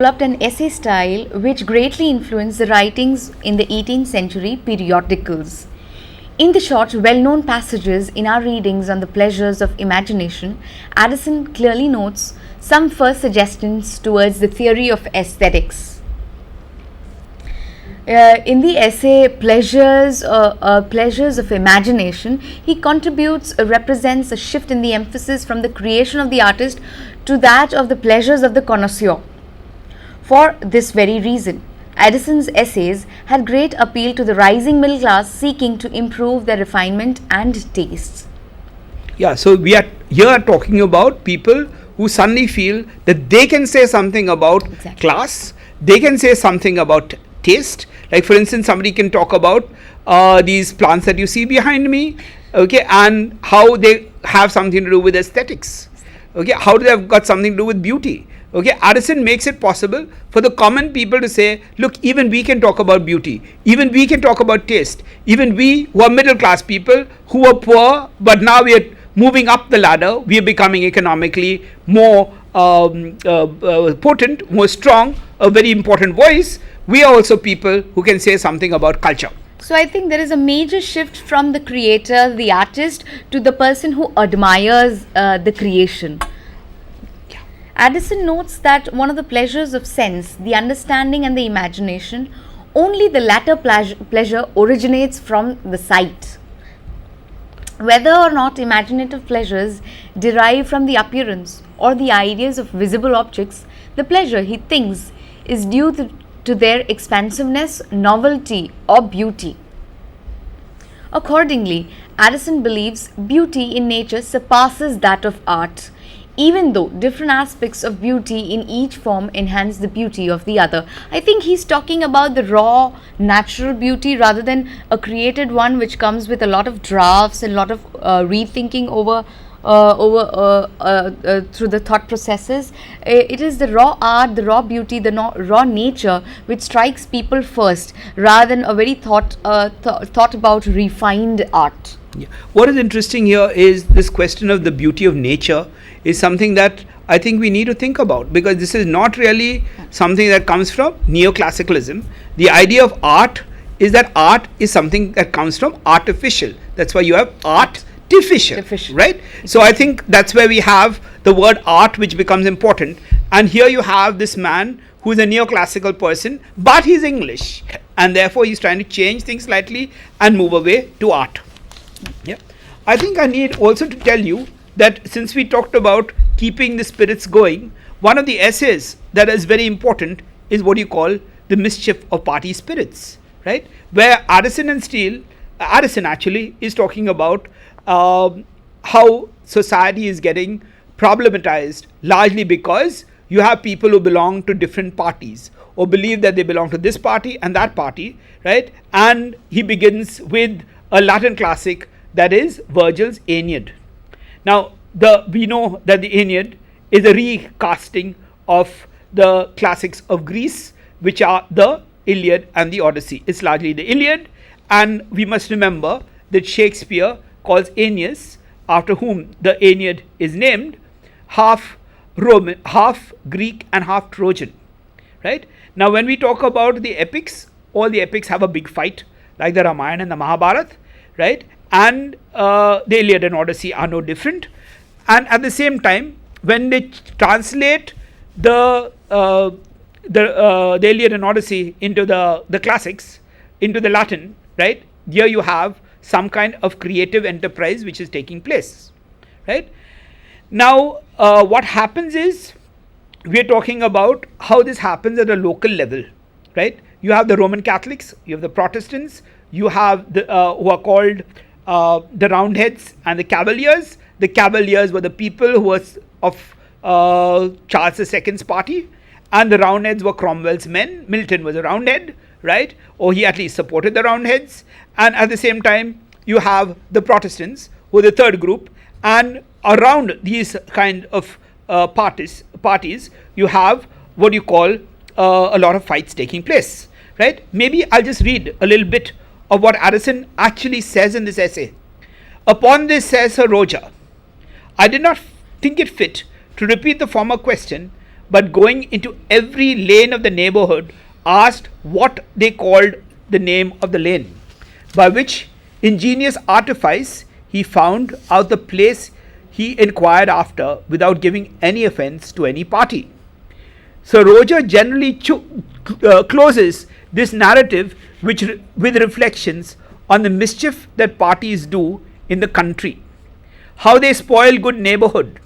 developed an essay style which greatly influenced the writings in the 18th century periodicals. In the short, well-known passages in our readings on the pleasures of imagination, Addison clearly notes some first suggestions towards the theory of aesthetics. In the essay Pleasures of Imagination, he represents a shift in the emphasis from the creation of the artist to that of the pleasures of the connoisseur. For this very reason, Addison's essays had great appeal to the rising middle class seeking to improve their refinement and tastes. Yeah, so we are here talking about people who suddenly feel that they can say something about class, they can say something about taste. Like for instance, somebody can talk about these plants that you see behind me, okay, and how they have something to do with aesthetics, okay, how they have got something to do with beauty. Okay, Addison makes it possible for the common people to say, look, even we can talk about beauty, even we can talk about taste, even we who are middle class people who are poor, but now we are moving up the ladder, we are becoming economically more potent, more strong, a very important voice. We are also people who can say something about culture. So I think there is a major shift from the creator, the artist, to the person who admires the creation. Addison notes that one of the pleasures of sense, the understanding and the imagination, only the latter pleasure originates from the sight. Whether or not imaginative pleasures derive from the appearance or the ideas of visible objects, the pleasure, he thinks, is due to their expansiveness, novelty, or beauty. Accordingly, Addison believes beauty in nature surpasses that of art, even though different aspects of beauty in each form enhance the beauty of the other. I think he's talking about the raw, natural beauty rather than a created one which comes with a lot of drafts and a lot of rethinking through the thought processes. It is the raw art, the raw beauty, the raw nature which strikes people first rather than a very thought about refined art. Yeah. What is interesting here is this question of the beauty of nature is something that I think we need to think about, because this is not really something that comes from neoclassicalism. The idea of art is that art is something that comes from artificial. That's why you have artificial, right? So I think that's where we have the word art, which becomes important. And here you have this man who is a neoclassical person, but he's English, and therefore he's trying to change things slightly and move away to art. Yeah, I think I need also to tell you that since we talked about keeping the spirits going, one of the essays that is very important is what you call the mischief of party spirits, right? Where Addison actually is talking about how society is getting problematized, largely because you have people who belong to different parties or believe that they belong to this party and that party, right? And he begins with a Latin classic, that is Virgil's Aeneid. Now, we know that the Aeneid is a recasting of the classics of Greece, which are the Iliad and the Odyssey. It's largely the Iliad, and we must remember that Shakespeare calls Aeneas, after whom the Aeneid is named, half Roman, half Greek and half Trojan, right? Now, when we talk about the epics, all the epics have a big fight, like the Ramayana and the Mahabharata, right? And the Iliad and Odyssey are no different. And at the same time, when they translate the Iliad and Odyssey into the classics, into the Latin, right? Here you have some kind of creative enterprise which is taking place, right? Now, what happens is, we are talking about how this happens at a local level, right? You have the Roman Catholics, you have the Protestants, you have the who are called the Roundheads and the Cavaliers. The Cavaliers were the people who was of Charles II's party, and the Roundheads were Cromwell's men. Milton was a Roundhead, right? Or he at least supported the Roundheads. And at the same time, you have the Protestants, who are the third group, and around these kind of parties, you have what you call a lot of fights taking place, right? Maybe I'll just read a little bit of what Addison actually says in this essay. Upon this, says Sir Roger, I did not think it fit to repeat the former question, but going into every lane of the neighborhood, asked what they called the name of the lane, by which ingenious artifice he found out the place he inquired after without giving any offence to any party. So Roger generally closes this narrative with reflections on the mischief that parties do in the country, how they spoil good neighborhood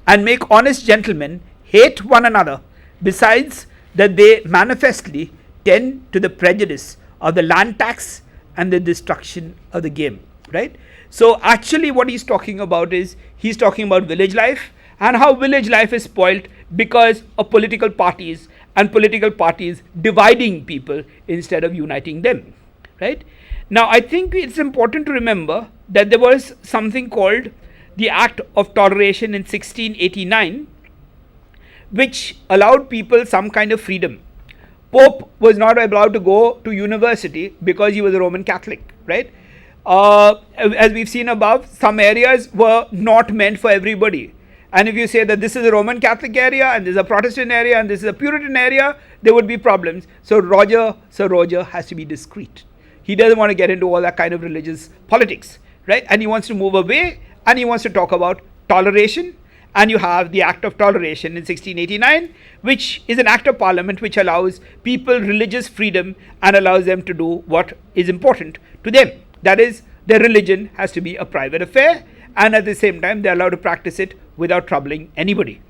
and make honest gentlemen hate one another, besides that they manifestly tend to the prejudice of the land tax and the destruction of the game, right? So actually what he's talking about is, he's talking about village life and how village life is spoilt because of political parties, and political parties dividing people instead of uniting them, right? Now I think it's important to remember that there was something called the Act of Toleration in 1689, which allowed people some kind of freedom. Pope was not allowed to go to university because he was a Roman Catholic, right? As we've seen above, some areas were not meant for everybody. And if you say that this is a Roman Catholic area and this is a Protestant area and this is a Puritan area, there would be problems. So Sir Roger has to be discreet. He doesn't want to get into all that kind of religious politics, right? And he wants to move away, and he wants to talk about toleration. And you have the Act of Toleration in 1689, which is an act of parliament which allows people religious freedom and allows them to do what is important to them. That is, their religion has to be a private affair, and at the same time they're allowed to practice it without troubling anybody,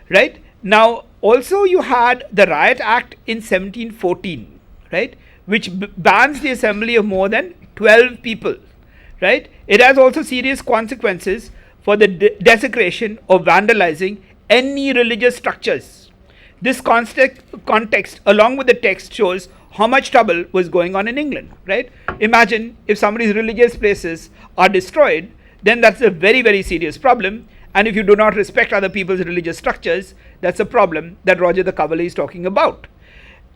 right? Now also you had the Riot Act in 1714, right, which bans the assembly of more than 12 people, right? It has also serious consequences for the desecration or vandalizing any religious structures. This context along with the text shows how much trouble was going on in England, right? Imagine if somebody's religious places are destroyed, then that's a very, very serious problem. And if you do not respect other people's religious structures, that's a problem that Roger the Cavalier is talking about.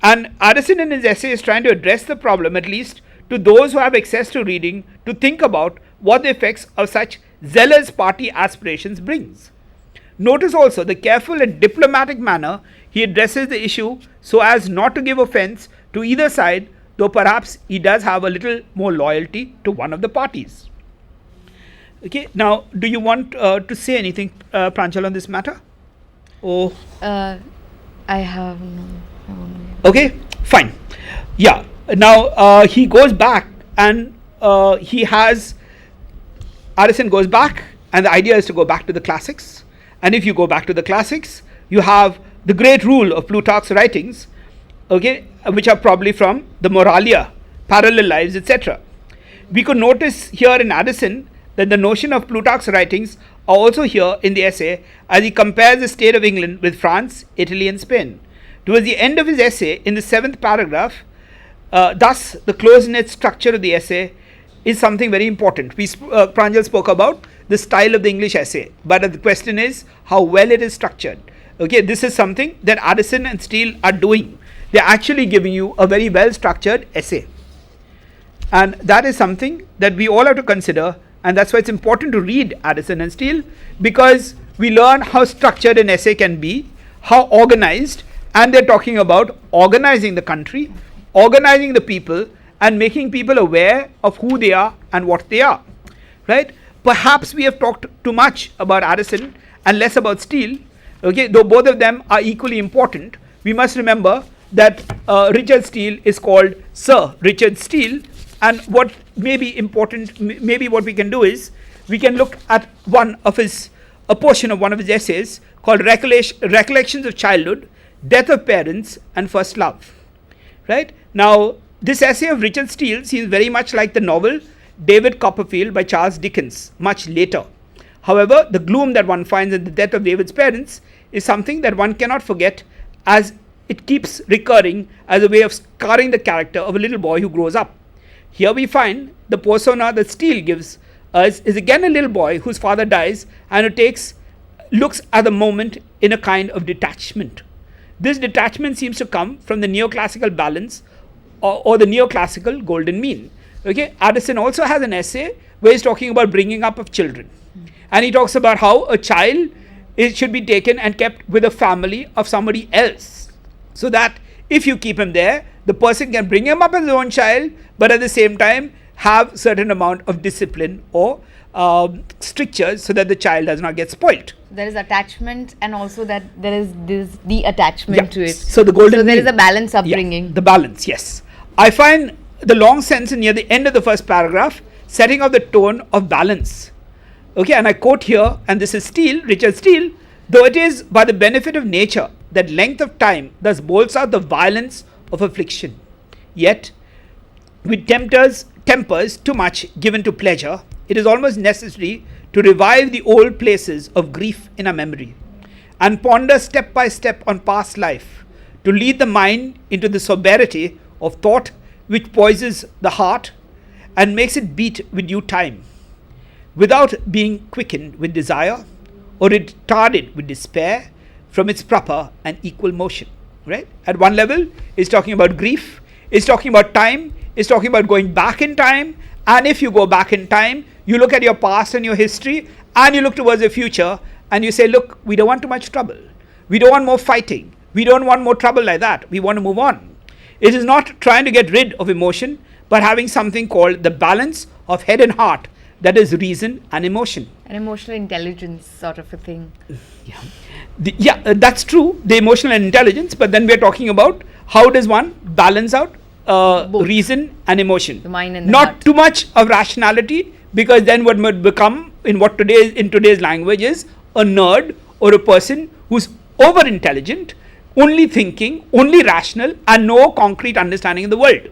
And Addison in his essay is trying to address the problem, at least to those who have access to reading, to think about what the effects of such zealous party aspirations brings. Notice also the careful and diplomatic manner he addresses the issue so as not to give offence to either side, though perhaps he does have a little more loyalty to one of the parties. Okay, now do you want to say anything, Pranchal, on this matter? Oh, I have no. Okay, fine. Yeah, now he goes back and Addison goes back, and the idea is to go back to the classics. And if you go back to the classics, you have the great rule of Plutarch's writings, okay, which are probably from the Moralia, Parallel Lives, etc. We could notice here in Addison that the notion of Plutarch's writings are also here in the essay, as he compares the state of England with France, Italy and Spain. Towards the end of his essay, in the 7th paragraph, thus the close-knit structure of the essay is something very important. Pranjal spoke about the style of the English essay, but the question is how well it is structured. Okay, this is something that Addison and Steele are doing. They're actually giving you a very well structured essay, and that is something that we all have to consider. And that's why it's important to read Addison and Steele, because we learn how structured an essay can be, how organized, and they're talking about organizing the country, organizing the people, and making people aware of who they are and what they are, right? Perhaps we have talked too much about Addison and less about Steele, okay, though both of them are equally important. We must remember that Richard Steele is called Sir Richard Steele, and what may be important, maybe what we can do is, we can look at a portion of one of his essays called Recollections of Childhood, Death of Parents and First Love, right? Now, this essay of Richard Steele seems very much like the novel David Copperfield by Charles Dickens, much later. However, the gloom that one finds in the death of David's parents is something that one cannot forget, as it keeps recurring as a way of scarring the character of a little boy who grows up. Here we find the persona that Steele gives us is again a little boy whose father dies and who looks at the moment in a kind of detachment. This detachment seems to come from the neoclassical balance or the neoclassical golden mean. Okay, Addison also has an essay where he's talking about bringing up of children, and he talks about how a child it should be taken and kept with a family of somebody else, so that if you keep him there, the person can bring him up as his own child, but at the same time have certain amount of discipline or strictures, so that the child does not get spoilt. There is attachment, and also that there is this attachment to it. So the golden So there mean. is a balance upbringing. The balance, yes. I find the long sentence near the end of the first paragraph setting up the tone of balance. Okay, and I quote here, and this is Steele, Richard Steele, though it is by the benefit of nature that length of time thus bolts out the violence of affliction, yet with tempers too much given to pleasure, it is almost necessary to revive the old places of grief in our memory, and ponder step by step on past life, to lead the mind into the sobriety of thought which poisons the heart and makes it beat with due time, without being quickened with desire or retarded with despair from its proper and equal motion. Right? At one level, it's talking about grief, it's talking about time, it's talking about going back in time, and if you go back in time, you look at your past and your history, and you look towards the future, and you say, look, we don't want too much trouble. We don't want more fighting. We don't want more trouble like that. We want to move on. It is not trying to get rid of emotion, but having something called the balance of head and heart, that is reason and emotion. An emotional intelligence sort of a thing. That's true, the emotional intelligence, but then we're talking about how does one balance out reason and emotion. The mind and the not heart. Too much of rationality, because then what would become in today's language is a nerd, or a person who's over intelligent, only thinking, only rational, and no concrete understanding of the world.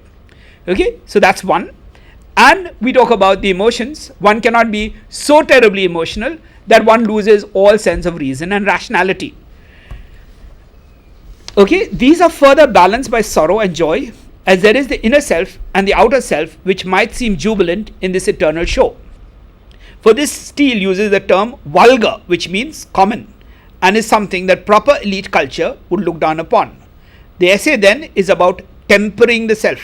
Okay, so that's one. And we talk about the emotions. One cannot be so terribly emotional that one loses all sense of reason and rationality. Okay, these are further balanced by sorrow and joy, as there is the inner self and the outer self, which might seem jubilant in this eternal show. For this, Steele uses the term vulgar, which means common, and is something that proper elite culture would look down upon. The essay then is about tempering the self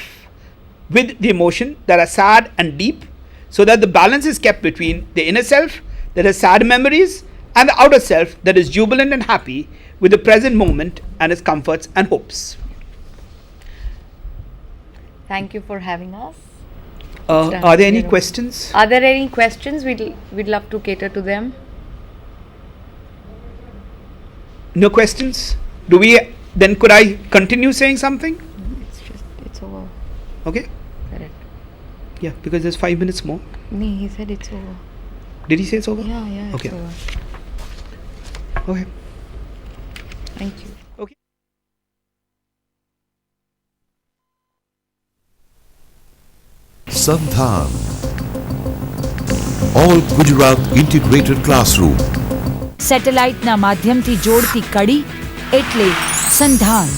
with the emotion that are sad and deep, so that the balance is kept between the inner self that has sad memories and the outer self that is jubilant and happy with the present moment and its comforts and hopes. Thank you for having us. Are there any questions? Are there any questions? We'd love to cater to them. No questions? Could I continue saying something? It's over. Okay. Correct. Yeah, because there's 5 minutes more. No, he said it's over. Did he say it's over? Yeah, Okay. it's over. Okay. Thank you. Okay. SANDHAN, All Gujarat Integrated Classroom. સેટેલાઇટના માધ્યમથી જોડતી કડી એટલે સંધાન.